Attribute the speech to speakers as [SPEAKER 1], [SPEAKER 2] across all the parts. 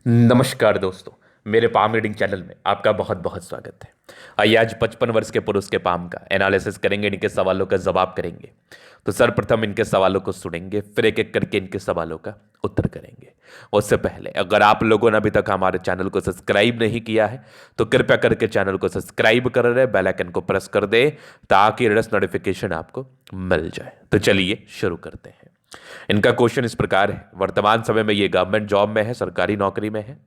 [SPEAKER 1] नमस्कार दोस्तों। मेरे पाम रीडिंग चैनल में आपका बहुत बहुत स्वागत है। आइए आज 55 वर्ष के पुरुष के पाम का एनालिसिस करेंगे, इनके सवालों का जवाब करेंगे। तो सर्वप्रथम इनके सवालों को सुनेंगे, फिर एक एक करके इनके सवालों का उत्तर करेंगे। उससे पहले अगर आप लोगों ने अभी तक हमारे चैनल को सब्सक्राइब नहीं किया है तो कृपया करके चैनल को सब्सक्राइब कर रहे, बेल आइकन को प्रेस कर दे ताकि लेटेस्ट नोटिफिकेशन आपको मिल जाए। तो चलिए शुरू करते हैं। इनका क्वेश्चन इस प्रकार है, वर्तमान समय में ये गवर्नमेंट जॉब में है, सरकारी नौकरी में है।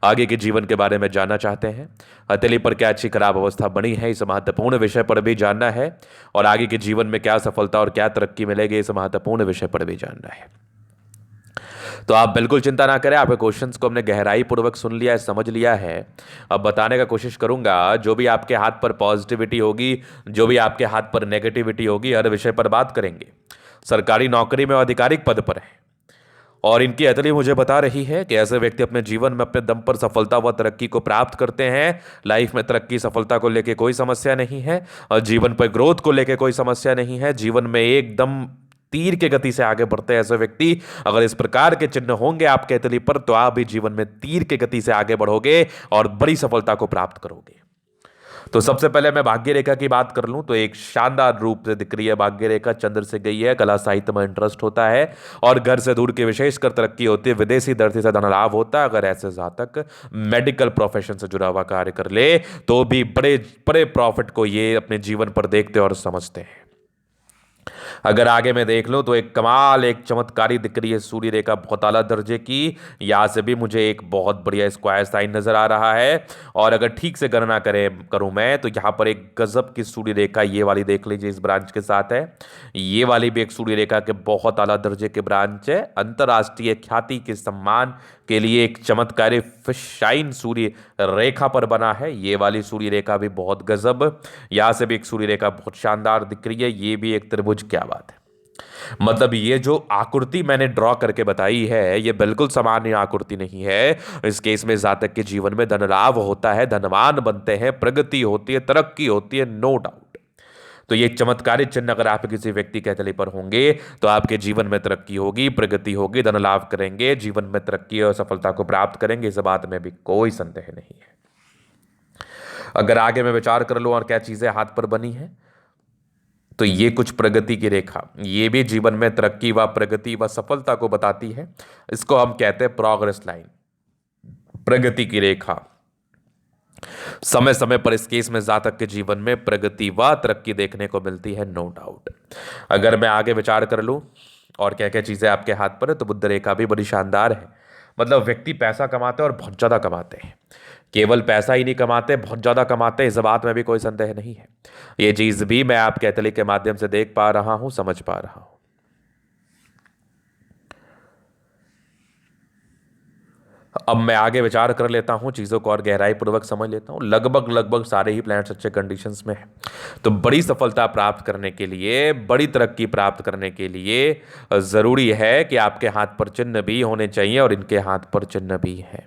[SPEAKER 1] आगे के जीवन के बारे में जानना चाहते हैं। हथेली पर क्या अच्छी खराब अवस्था बनी है, इस महत्वपूर्ण विषय पर भी जानना है। और आगे के जीवन में क्या सफलता और क्या तरक्की मिलेगी, इस महत्वपूर्ण विषय पर भी जानना है। तो आप बिल्कुल चिंता ना करें, आपके क्वेश्चंस को हमने गहराई पूर्वक सुन लिया है, समझ लिया है। अब बताने का कोशिश करूंगा। जो भी आपके हाथ पर पॉजिटिविटी होगी, जो भी आपके हाथ पर नेगेटिविटी होगी, हर विषय पर बात करेंगे। सरकारी नौकरी में आधिकारिक पद पर है और इनकी हथेली मुझे बता रही है कि ऐसे व्यक्ति अपने जीवन में अपने दम पर सफलता व तरक्की को प्राप्त करते हैं। लाइफ में तरक्की सफलता को लेकर कोई समस्या नहीं है और जीवन पर ग्रोथ को लेकर कोई समस्या नहीं है। जीवन में एकदम तीर के गति से आगे बढ़ते हैं ऐसे व्यक्ति। अगर इस प्रकार के चिन्ह होंगे आपके हथेली पर तो आप भी जीवन में तीर के गति से आगे बढ़ोगे और बड़ी सफलता को प्राप्त करोगे। तो सबसे पहले मैं भाग्य रेखा की बात कर लूं तो एक शानदार रूप से दिख रही है भाग्य रेखा, चंद्र से गई है। कला साहित्य में इंटरेस्ट होता है और घर से दूर की विशेषकर तरक्की होती है। विदेशी धरती से धन लाभ होता है। अगर ऐसे जातक मेडिकल प्रोफेशन से जुड़ा हुआ कार्य कर ले तो भी बड़े बड़े प्रॉफिट को ये अपने जीवन पर देखते और समझते हैं। अगर आगे मैं देख लूं तो एक कमाल, एक चमत्कारी दिख रही है सूर्य रेखा, बहुत आला दर्जे की। यहां से भी मुझे एक बहुत बढ़िया स्क्वायर साइन नजर आ रहा है। और अगर ठीक से गणना करूं मैं तो यहां पर एक गजब की सूर्य रेखा, ये वाली देख लीजिए, इस ब्रांच के साथ है। ये वाली भी एक सूर्य रेखा के बहुत आला दर्जे के ब्रांच है। अंतरराष्ट्रीय ख्याति के सम्मान के लिए एक चमत्कारी फिश शाइन सूर्य रेखा पर बना है। ये वाली सूर्य रेखा भी बहुत गजब। यहां से भी एक सूर्य रेखा बहुत शानदार दिख रही है। ये भी एक त्रिभुज, क्या बात है। मतलब ये जो आकृति मैंने ड्रॉ करके बताई है ये बिल्कुल सामान्य आकृति नहीं है। इस केस में जातक के जीवन में धन लाभ होता है, धनवान बनते हैं, प्रगति होती है, तरक्की होती है, नो डाउट। तो ये चमत्कारी चिन्ह अगर आप किसी व्यक्ति के हथेली पर होंगे तो आपके जीवन में तरक्की होगी, प्रगति होगी, धन लाभ करेंगे, जीवन में तरक्की और सफलता को प्राप्त करेंगे, इस बात में भी कोई संदेह नहीं है। अगर आगे मैं विचार कर लूं और क्या चीजें हाथ पर बनी है तो ये कुछ प्रगति की रेखा, ये भी जीवन में तरक्की व प्रगति व सफलता को बताती है। इसको हम कहते हैं प्रोग्रेस लाइन, प्रगति की रेखा। समय समय पर इस केस में जातक के जीवन में प्रगति व तरक्की देखने को मिलती है, नो डाउट। अगर मैं आगे विचार कर लूं और क्या क्या चीजें आपके हाथ पर है तो बुध रेखा भी बड़ी शानदार है। मतलब व्यक्ति पैसा कमाते हैं और बहुत ज्यादा कमाते हैं। केवल पैसा ही नहीं कमाते, बहुत ज्यादा कमाते हैं, इस बात में भी कोई संदेह नहीं है। ये चीज भी मैं आपके हथेली के माध्यम से देख पा रहा हूं, समझ पा रहा हूं। अब मैं आगे विचार कर लेता हूं, चीजों को और गहराई पूर्वक समझ लेता हूं। लगभग लगभग सारे ही प्लैनेट्स अच्छे कंडीशंस में हैं। तो बड़ी सफलता प्राप्त करने के लिए, बड़ी तरक्की प्राप्त करने के लिए जरूरी है कि आपके हाथ पर चिन्ह भी होने चाहिए और इनके हाथ पर चिन्ह भी है।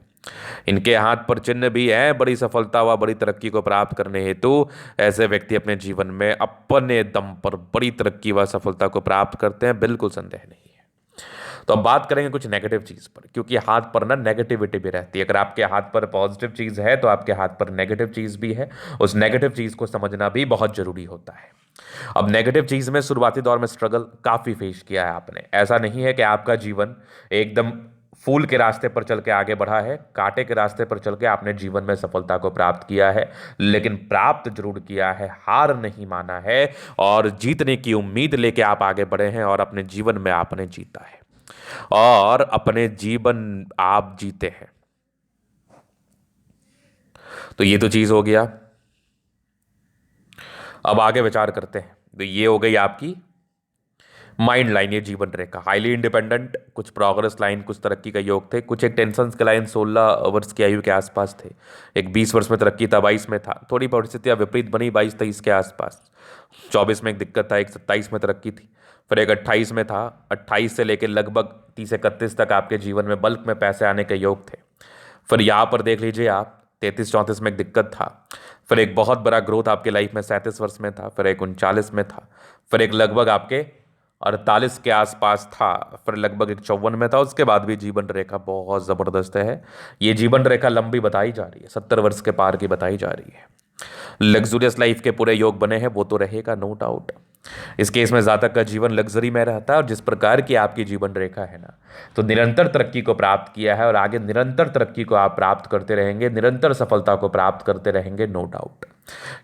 [SPEAKER 1] इनके हाथ पर चिन्ह भी है। बड़ी सफलता व बड़ी तरक्की को प्राप्त करने हेतु ऐसे व्यक्ति अपने जीवन में अपने दम पर बड़ी तरक्की व सफलता को प्राप्त करते हैं, बिल्कुल संदेह नहीं है। तो अब बात करेंगे कुछ नेगेटिव चीज पर, क्योंकि हाथ पर ना नेगेटिविटी भी रहती है। अगर आपके हाथ पर पॉजिटिव चीज है तो आपके हाथ पर नेगेटिव चीज भी है। उस नेगेटिव चीज को समझना भी बहुत जरूरी होता है। अब नेगेटिव चीज में शुरुआती दौर में स्ट्रगल काफी फेस किया है आपने। ऐसा नहीं है कि आपका जीवन एकदम फूल के रास्ते पर चल के आगे बढ़ा है, कांटे के रास्ते पर चल के आपने जीवन में सफलता को प्राप्त किया है। लेकिन प्राप्त जरूर किया है, हार नहीं माना है और जीतने की उम्मीद लेके आप आगे बढ़े हैं और अपने जीवन में आपने जीता है और अपने जीवन आप जीते हैं। तो ये तो चीज हो गया। अब आगे विचार करते हैं। तो ये हो गई आपकी माइंड लाइन, ये जीवन रेखा, हाईली इंडिपेंडेंट, कुछ प्रोग्रेस लाइन, कुछ तरक्की का योग थे, कुछ एक टेंशन के लाइन 16 वर्ष की आयु के आसपास थे। एक 20 वर्ष में तरक्की था, 22 में था, थोड़ी परिस्थितियां विपरीत बनी 22-23 के आसपास। 24 में एक दिक्कत था, एक 27 में तरक्की थी, फिर एक 28 में था। 28 से लेकर लगभग 30-31 तक आपके जीवन में बल्क में पैसे आने के योग थे। फिर यहाँ पर देख लीजिए आप, 33-34 में एक दिक्कत था। फिर एक बहुत बड़ा ग्रोथ आपके लाइफ में 37 वर्ष में था, फिर एक 39 में था, फिर एक लगभग आपके 48 के आसपास था, फिर लगभग एक 54 में था, उसके बाद भी जीवन रेखा बहुत ज़बरदस्त है। ये जीवन रेखा लंबी बताई जा रही है, 70 वर्ष के पार की बताई जा रही है। लग्जूरियस लाइफ के पूरे योग बने हैं, वो तो रहेगा नो डाउट। इस केस में जातक का जीवन लग्जरी में रहता है, और जिस प्रकार की आपकी जीवन रेखा है ना, तो निरंतर तरक्की को प्राप्त किया है और आगे निरंतर तरक्की को आप प्राप्त करते रहेंगे, निरंतर सफलता को प्राप्त करते रहेंगे, नो डाउट।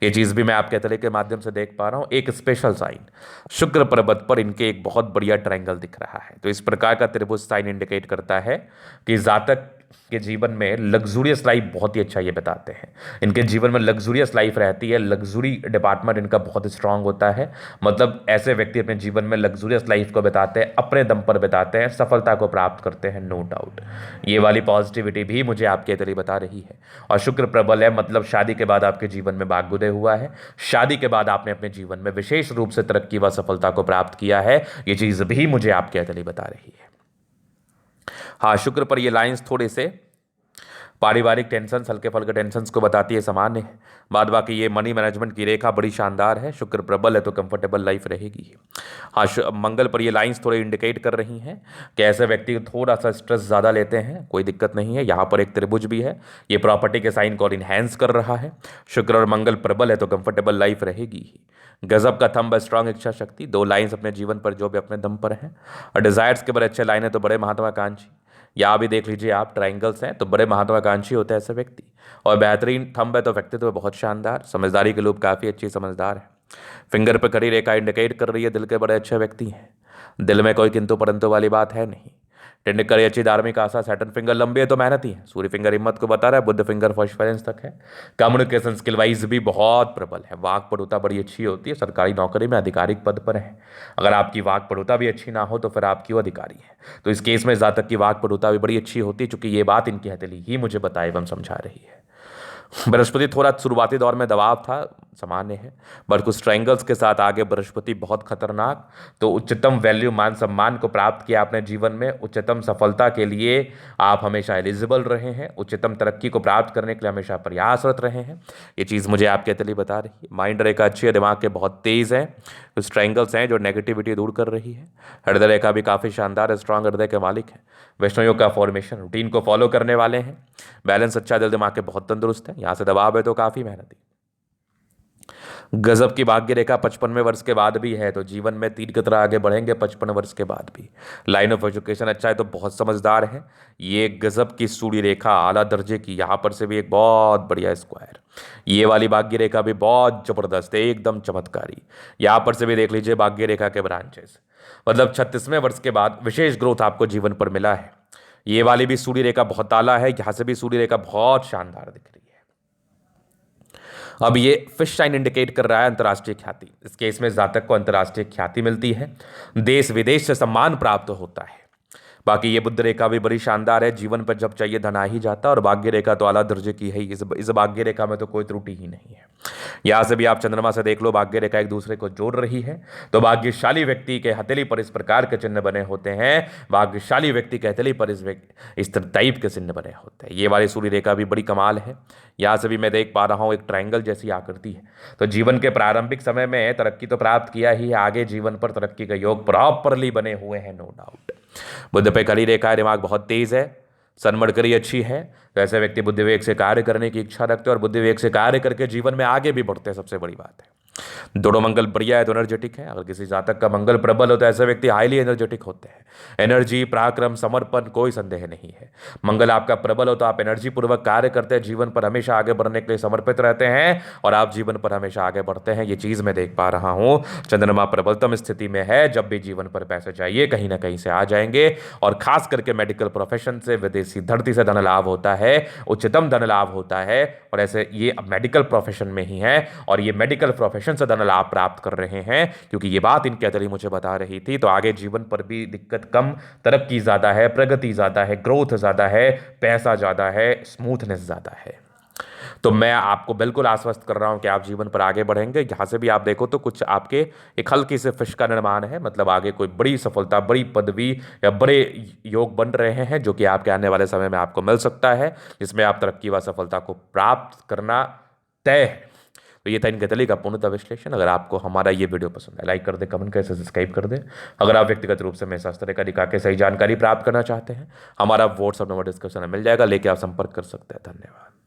[SPEAKER 1] ये चीज़ भी मैं आपके तले के माध्यम से देख पा रहा हूँ। एक स्पेशल साइन शुक्र पर्वत पर इनके एक बहुत बढ़िया ट्रायंगल दिख रहा है, तो इस प्रकार का त्रिभुज साइन इंडिकेट करता है कि जातक के जीवन में लग्जूरियस लाइफ बहुत ही अच्छा, ये बताते हैं इनके जीवन में लग्जूरियस लाइफ रहती है, लग्जरी डिपार्टमेंट इनका बहुत स्ट्रांग होता है। मतलब ऐसे व्यक्ति अपने जीवन में लग्जूरियस लाइफ को बिताते हैं, अपने दम पर बिताते हैं, सफलता को प्राप्त करते हैं, नो डाउट। ये वाली पॉजिटिविटी भी मुझे आपके तरीके बता रही है। और शुक्र प्रबल है, मतलब शादी के बाद आपके जीवन में भाग्योदय हुआ है, शादी के बाद आपने अपने जीवन में विशेष रूप से तरक्की व सफलता को प्राप्त किया है, ये चीज़ भी मुझे आपके तरीके बता रही है। हाँ, शुक्र पर ये लाइंस थोड़े से पारिवारिक टेंशन, हल्के फुल्के टेंशन को बताती है, सामान्य है। बाद बाकी ये मनी मैनेजमेंट की रेखा बड़ी शानदार है, शुक्र प्रबल है तो कंफर्टेबल लाइफ रहेगी। हाँ, मंगल पर ये लाइंस थोड़े इंडिकेट कर रही हैं कि ऐसे व्यक्ति थोड़ा सा स्ट्रेस ज़्यादा लेते हैं, कोई दिक्कत नहीं है। यहाँ पर एक त्रिभुज भी है, ये प्रॉपर्टी के साइन को इनहेंस कर रहा है। शुक्र और मंगल प्रबल है तो कंफर्टेबल लाइफ रहेगी ही। गजब का थंब, स्ट्रांग इच्छा शक्ति, 2 लाइन्स अपने जीवन पर जो भी अपने दम पर हैं। और डिजायर्स के बड़े अच्छे लाइन है, तो बड़े महत्वाकांक्षी, या भी देख लीजिए आप, ट्राइंगल्स हैं तो बड़े महत्वाकांक्षी होते हैं ऐसे व्यक्ति। और बेहतरीन थंब है तो व्यक्तित्व बहुत शानदार, समझदारी के लोग काफ़ी अच्छी समझदार है। फिंगर पर खड़ी रेखा इंडिकेट कर रही है दिल के बड़े अच्छे व्यक्ति हैं, दिल में कोई किंतु परंतु वाली बात है नहीं। टेंड करी अच्छी धार्मिक आशा, सैटर्न फिंगर लंबी है तो मेहनती है, सूर्य फिंगर हिम्मत को बता रहा है, बुध फिंगर परसेवरेंस तक है। कम्युनिकेशन स्किल वाइज भी बहुत प्रबल है, वाक पटुता बड़ी अच्छी होती है, सरकारी नौकरी में आधिकारिक पद पर है। अगर आपकी वाक पटुता भी अच्छी ना हो तो फिर आप क्यों अधिकारी है। तो इस केस में जातक की वाक पटुता भी बड़ी अच्छी होती है, चूंकि ये बात इनकी हथेली ही मुझे बताए एवं समझा रही है। बृहस्पति थोड़ा शुरुआती दौर में दबाव था, सामान्य है, बट कुछ ट्रायंगल्स के साथ आगे बृहस्पति बहुत खतरनाक। तो उच्चतम वैल्यू, मान सम्मान को प्राप्त किया आपने जीवन में, उच्चतम सफलता के लिए आप हमेशा एलिजिबल रहे हैं, उच्चतम तरक्की को प्राप्त करने के लिए हमेशा प्रयासरत रहे हैं। ये चीज़ मुझे आपके तली बता रही है। माइंड रेखा अच्छी है, दिमाग के बहुत तेज है, कुछ ट्रायंगल्स हैं जो नेगेटिविटी दूर कर रही है। हृदय रेखा भी काफ़ी शानदार है, स्ट्रांग हृदय के मालिक है। वैष्णव योग का फॉर्मेशन, रूटीन को फॉलो करने वाले हैं, बैलेंस अच्छा, दिल दिमाग के बहुत तंदुरुस्त है। यहाँ से दबाव है तो काफ़ी मेहनती। गजब की भाग्य रेखा 55वें वर्ष के बाद भी है, तो जीवन में 3 कतरा आगे बढ़ेंगे 55 वर्ष के बाद भी। लाइन ऑफ एजुकेशन अच्छा है तो बहुत समझदार है। ये गजब की सूर्य रेखा आला दर्जे की, यहाँ पर से भी एक बहुत बढ़िया स्क्वायर। ये वाली भाग्य रेखा भी बहुत जबरदस्त है, एकदम चमत्कारी। यहाँ पर से भी देख लीजिए भाग्य रेखा के ब्रांचेस, मतलब 36वें वर्ष के बाद विशेष ग्रोथ आपको जीवन पर मिला है। ये वाली भी सूर्य रेखा बहुत आला है, यहाँ से भी सूर्य रेखा बहुत शानदार दिख रही है। अब ये फिश साइन इंडिकेट कर रहा है अंतर्राष्ट्रीय ख्याति। इस केस में जातक को अंतर्राष्ट्रीय ख्याति मिलती है, देश विदेश से सम्मान प्राप्त होता है। बाकी ये बुद्ध रेखा भी बड़ी शानदार है, जीवन पर जब चाहिए धन आ ही जाता है। और भाग्य रेखा तो आला दर्जे की है, इस भाग्य रेखा में तो कोई त्रुटि ही नहीं है। यहाँ से भी आप चंद्रमा से देख लो, भाग्य रेखा एक दूसरे को जोड़ रही है। तो भाग्यशाली व्यक्ति के हथेली पर इस प्रकार के चिन्ह बने होते हैं, भाग्यशाली व्यक्ति के हथेली पर इस टाइप के चिन्ह बने होते हैं। ये वाली सूर्य रेखा भी बड़ी कमाल है। यहाँ से भी मैं देख पा रहा हूँ एक ट्रायंगल जैसी आकृति है। तो जीवन के प्रारंभिक समय में तरक्की तो प्राप्त किया ही, आगे जीवन पर तरक्की का योग प्रॉपरली बने हुए हैं, नो डाउट। बुद्ध पे खड़ी रेखा है, दिमाग बहुत तेज है, सनमड़करी अच्छी है। तो ऐसे व्यक्ति बुद्धि विवेक से कार्य करने की इच्छा रखते हैं और बुद्धि विवेक से कार्य करके जीवन में आगे भी बढ़ते हैं, सबसे बड़ी बात है। दोनों मंगल बढ़िया है तो एनर्जेटिक है। अगर किसी जातक का मंगल प्रबल हो तो ऐसे व्यक्ति हाईली एनर्जेटिक होते हैं। एनर्जी, पराक्रम, समर्पण, कोई संदेह नहीं है। मंगल आपका प्रबल हो तो आप एनर्जी पूर्वक कार्य करते हैं, जीवन पर हमेशा आगे बढ़ने के लिए समर्पित रहते हैं और आप जीवन पर हमेशा आगे बढ़ते हैं। ये चीज़ मैं देख पा रहा हूँ। चंद्रमा प्रबलतम स्थिति में है, जब भी जीवन पर पैसे चाहिए कहीं ना कहीं से आ जाएंगे। और खास करके मेडिकल प्रोफेशन से, विदेशी धरती से धन लाभ होता है, उच्चतम धन लाभ होता है। और ऐसे ये मेडिकल प्रोफेशन में ही है और ये मेडिकल प्रोफेशन से धन लाभ प्राप्त कर रहे हैं, क्योंकि ये बात इनके अतली मुझे बता रही थी। तो आगे जीवन पर भी दिक्कत कम, तरक्की ज़्यादा है, प्रगति ज़्यादा है, ग्रोथ ज़्यादा है, पैसा ज़्यादा है, स्मूथनेस ज़्यादा है। तो मैं आपको बिल्कुल आश्वस्त कर रहा हूं कि आप जीवन पर आगे बढ़ेंगे। यहाँ से भी आप देखो तो कुछ आपके एक हल्की से फिश का निर्माण है, मतलब आगे कोई बड़ी सफलता, बड़ी पदवी या बड़े योग बन रहे हैं, जो कि आपके आने वाले समय में आपको मिल सकता है, जिसमें आप तरक्की व सफलता को प्राप्त करना तय है। तो ये था इनके तली का पूर्णतः विश्लेषण। अगर आपको हमारा ये वीडियो पसंद है, लाइक कर दे, कमेंट करें, सब्सक्राइब कर दे। अगर आप व्यक्तिगत रूप से मेरे साथ इस तरह का दिखा के सही जानकारी प्राप्त करना चाहते हैं, हमारा व्हाट्सअप नंबर डिस्क्रिप्शन में मिल जाएगा, लेके आप संपर्क कर सकते हैं। धन्यवाद।